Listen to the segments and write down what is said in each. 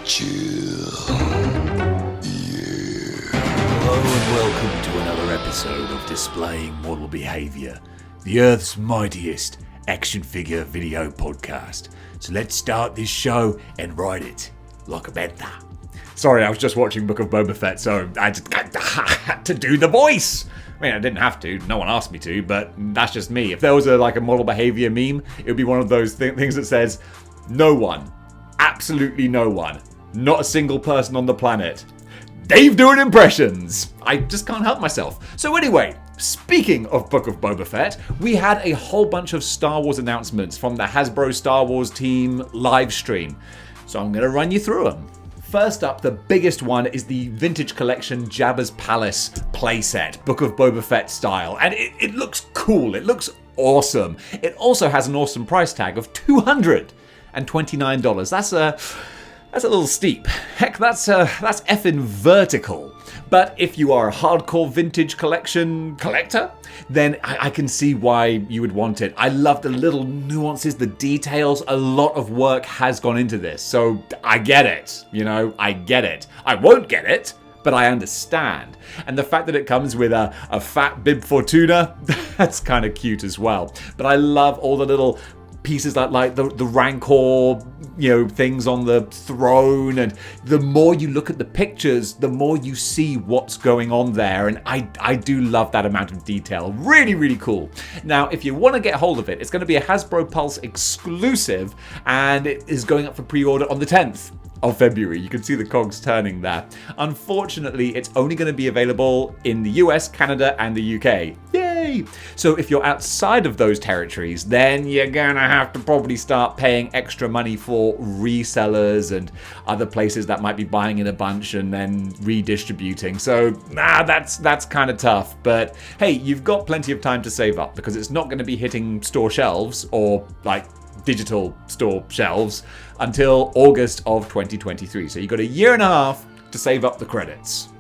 chill. Hello and welcome to another episode of Displaying Model Behaviour, the Earth's mightiest action figure video podcast. So let's start this show and ride it like a beta. Sorry, I was just watching Book of Boba Fett, so I had to do the voice. I mean, I didn't have to, no one asked me to, but that's just me. If there was a model behavior meme, it would be one of those things that says, no one, absolutely no one, not a single person on the planet, Dave doing impressions. I just can't help myself. So anyway, speaking of Book of Boba Fett, we had a whole bunch of Star Wars announcements from the Hasbro Star Wars team live stream. So I'm going to run you through them. First up, the biggest one is the Vintage Collection Jabba's Palace Play-set, Book of Boba Fett style. And it looks cool, it looks awesome. It also has an awesome price tag of $229. That's a little steep. Heck, that's effing vertical. But if you are a hardcore vintage collection collector, then I can see why you would want it. I love the little nuances, the details. A lot of work has gone into this. So I get it. I get it. I won't get it, but I understand. And the fact that it comes with a fat Bib Fortuna, that's kind of cute as well. But I love all the little pieces like the Rancor, things on the throne, and the more you look at the pictures, the more you see what's going on there, and I do love that amount of detail. Really, really cool. Now, if you want to get hold of it, it's going to be a Hasbro Pulse exclusive, and it is going up for pre-order on the 10th of February. You can see the cogs turning there. Unfortunately, it's only going to be available in the US, Canada, and the UK. Yay! So if you're outside of those territories, then you're gonna have to probably start paying extra money for resellers and other places that might be buying in a bunch and then redistributing. So that's kind of tough. But hey, you've got plenty of time to save up because it's not going to be hitting store shelves or digital store shelves until August of 2023. So you've got a year and a half to save up the credits.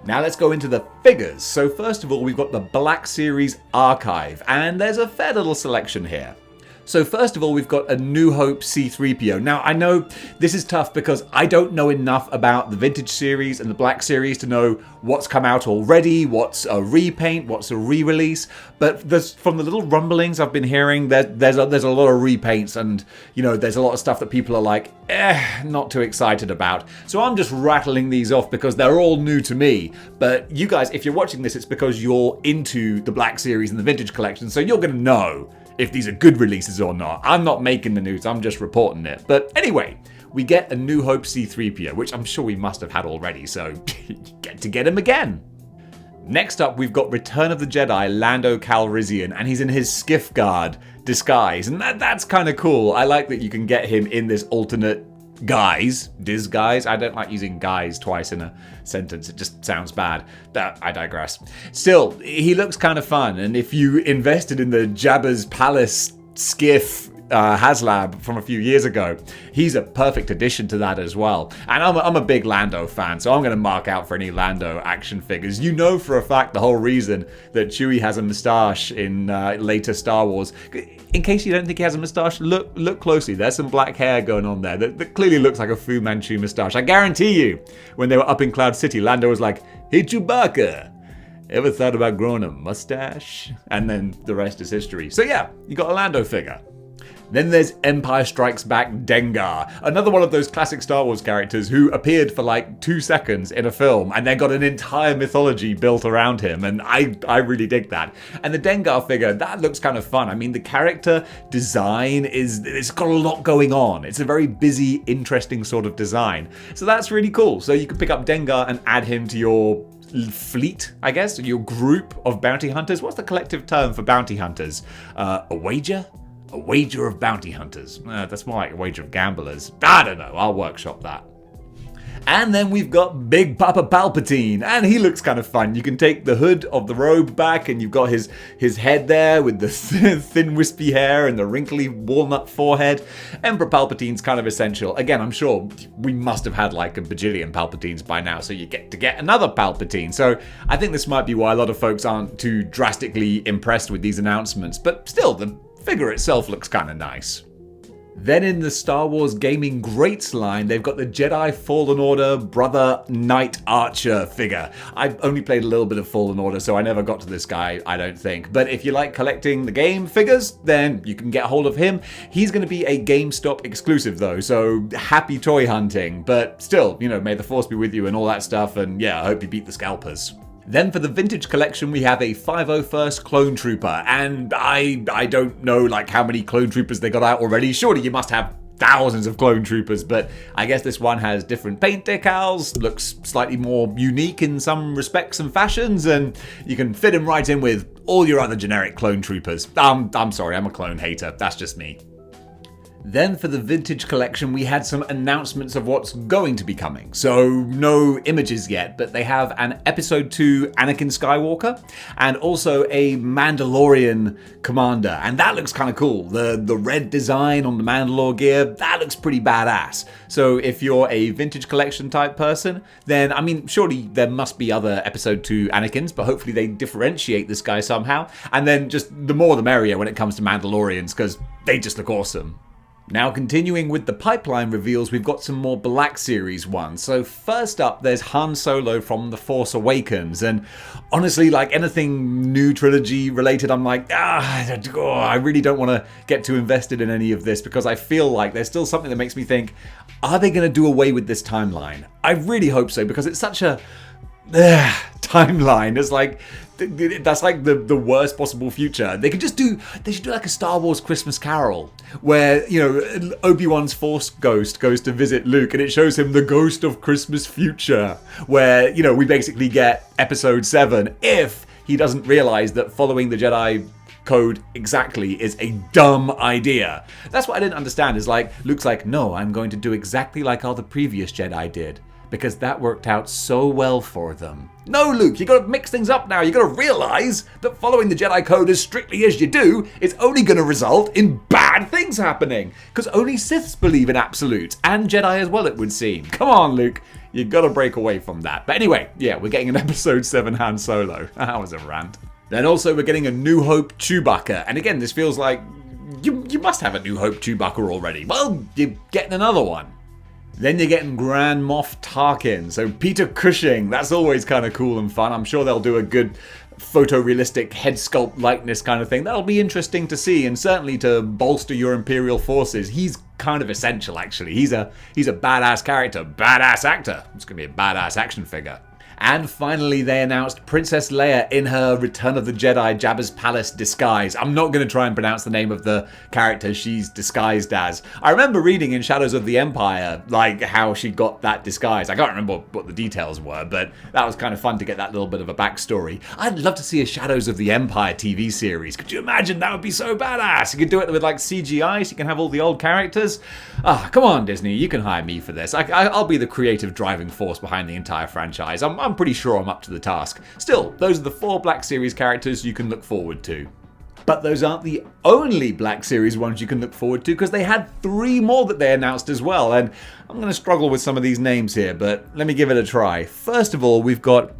Now let's go into the figures. So first of all, we've got the Black Series Archive, and there's a fair little selection here. So first of all, we've got a New Hope C3po. Now, I know this is tough because I don't know enough about the Vintage series and the Black series to know what's come out already, what's a repaint, what's a re-release. But from the little rumblings I've been hearing, there's a lot of repaints, and there's a lot of stuff that people are like, not too excited about. So I'm just rattling these off because they're all new to me. But you guys, if you're watching this, it's because you're into the Black series and the Vintage collection, so you're going to know if these are good releases or not. I'm not making the news, I'm just reporting it. But anyway, we get a New Hope C3po, which I'm sure we must have had already, so get him again. Next up, we've got Return of the Jedi Lando Calrissian, and he's in his skiff guard disguise, and that's kind of cool. I like that you can get him in this alternate disguise. I don't like using guise twice in a sentence. It just sounds bad. I digress. Still, he looks kind of fun, and if you invested in the Jabba's Palace skiff HasLab from a few years ago, he's a perfect addition to that as well. And I'm a big Lando fan, so I'm going to mark out for any Lando action figures. You know for a fact the whole reason that Chewie has a moustache in later Star Wars. In case you don't think he has a moustache, look closely. There's some black hair going on there that clearly looks like a Fu Manchu moustache. I guarantee you, when they were up in Cloud City, Lando was like, "Hey Chewbacca, ever thought about growing a mustache?" And then the rest is history. So yeah, you got a Lando figure. Then there's Empire Strikes Back Dengar, another one of those classic Star Wars characters who appeared for 2 seconds in a film and then got an entire mythology built around him, and I really dig that. And the Dengar figure, that looks kind of fun. I mean, the character design it's got a lot going on. It's a very busy, interesting sort of design. So that's really cool. So you can pick up Dengar and add him to your fleet, I guess, your group of bounty hunters. What's the collective term for bounty hunters? A wager? A wager of bounty hunters. That's more like a wager of gamblers. I don't know. I'll workshop that. And then we've got Big Papa Palpatine, and he looks kind of fun. You can take the hood of the robe back, and you've got his head there with the thin wispy hair and the wrinkly walnut forehead. Emperor Palpatine's kind of essential. Again, I'm sure we must have had a bajillion Palpatines by now, so you get to get another Palpatine. So I think this might be why a lot of folks aren't too drastically impressed with these announcements, but still, the figure itself looks kind of nice. Then in the Star Wars Gaming Greats line, they've got the Jedi Fallen Order Brother Knight Archer figure. I've only played a little bit of Fallen Order, so I never got to this guy, I don't think. But if you like collecting the game figures, then you can get hold of him. He's going to be a GameStop exclusive though, so happy toy hunting. But still, may the Force be with you and all that stuff, and yeah, I hope you beat the scalpers. Then for the vintage collection, we have a 501st Clone Trooper, and I don't know how many Clone Troopers they got out already. Surely you must have thousands of Clone Troopers, but I guess this one has different paint decals, looks slightly more unique in some respects and fashions, and you can fit him right in with all your other generic Clone Troopers. I'm sorry, I'm a clone hater, that's just me. Then for the vintage collection, we had some announcements of what's going to be coming. So no images yet, but they have an episode 2 Anakin Skywalker and also a Mandalorian commander. And that looks kind of cool. The red design on the Mandalore gear, that looks pretty badass. So if you're a vintage collection type person, then surely there must be other episode 2 Anakins, but hopefully they differentiate this guy somehow. And then just the more the merrier when it comes to Mandalorians, because they just look awesome. Now continuing with the pipeline reveals, we've got some more Black Series ones. So first up, there's Han Solo from The Force Awakens. And honestly, anything new trilogy related, I'm I really don't want to get too invested in any of this because I feel like there's still something that makes me think, are they going to do away with this timeline? I really hope so because it's such a timeline. That's the worst possible future. They should do a Star Wars Christmas Carol where, Obi-Wan's Force ghost goes to visit Luke and it shows him the ghost of Christmas future where, we basically get episode 7 if he doesn't realize that following the Jedi code exactly is a dumb idea. That's what I didn't understand is Luke's no, I'm going to do exactly like all the previous Jedi did. Because that worked out so well for them. No, Luke, you gotta mix things up now. You gotta realize that following the Jedi Code as strictly as you do is only gonna result in bad things happening. Because only Siths believe in absolutes, and Jedi as well, it would seem. Come on, Luke, you gotta break away from that. But anyway, yeah, we're getting an episode 7 Han Solo. That was a rant. Then also we're getting a New Hope Chewbacca. And again, this feels like you must have a New Hope Chewbacca already. Well, you're getting another one. Then you're getting Grand Moff Tarkin, so Peter Cushing. That's always kind of cool and fun. I'm sure they'll do a good photorealistic head sculpt likeness kind of thing. That'll be interesting to see, and certainly to bolster your Imperial forces. He's kind of essential, actually. He's a badass character, badass actor. It's going to be a badass action figure. And finally, they announced Princess Leia in her Return of the Jedi Jabba's Palace disguise. I'm not going to try and pronounce the name of the character she's disguised as. I remember reading in Shadows of the Empire, how she got that disguise. I can't remember what the details were, but that was kind of fun to get that little bit of a backstory. I'd love to see a Shadows of the Empire TV series. Could you imagine? That would be so badass. You could do it with CGI, so you can have all the old characters. Come on, Disney, you can hire me for this. I'll be the creative driving force behind the entire franchise. I'm pretty sure I'm up to the task. Still, those are the 4 Black Series characters you can look forward to. But those aren't the only Black Series ones you can look forward to, because they had 3 more that they announced as well, and I'm going to struggle with some of these names here, but let me give it a try. First of all, we've got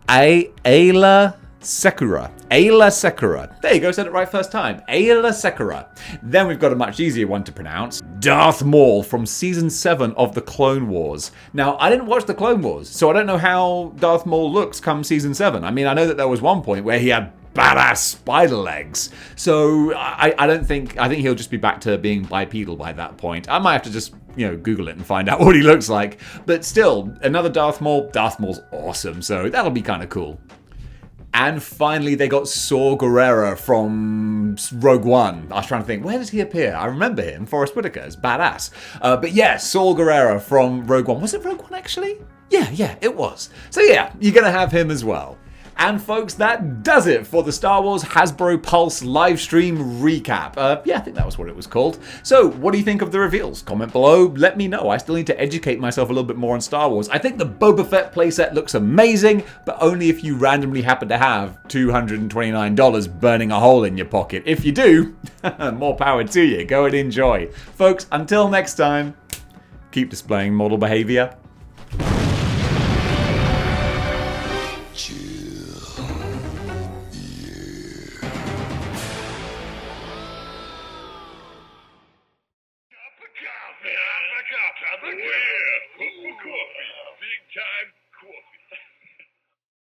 Aayla Secura. Aayla Secura. There you go, said it right first time. Aayla Secura. Then we've got a much easier one to pronounce. Darth Maul from Season 7 of The Clone Wars. Now, I didn't watch The Clone Wars, so I don't know how Darth Maul looks come Season 7. I know that there was one point where he had badass spider legs. So I think he'll just be back to being bipedal by that point. I might have to just, Google it and find out what he looks like. But still, another Darth Maul. Darth Maul's awesome, so that'll be kind of cool. And finally, they got Saw Gerrera from Rogue One. I was trying to think, where does he appear? I remember him, Forrest Whitaker, is badass. But yeah, Saw Gerrera from Rogue One. Was it Rogue One, actually? Yeah, it was. So yeah, you're going to have him as well. And folks, that does it for the Star Wars Hasbro Pulse livestream recap. I think that was what it was called. So, what do you think of the reveals? Comment below, let me know. I still need to educate myself a little bit more on Star Wars. I think the Boba Fett playset looks amazing, but only if you randomly happen to have $229 burning a hole in your pocket. If you do, more power to you. Go and enjoy. Folks, until next time, keep displaying model behavior. forgot the wheel.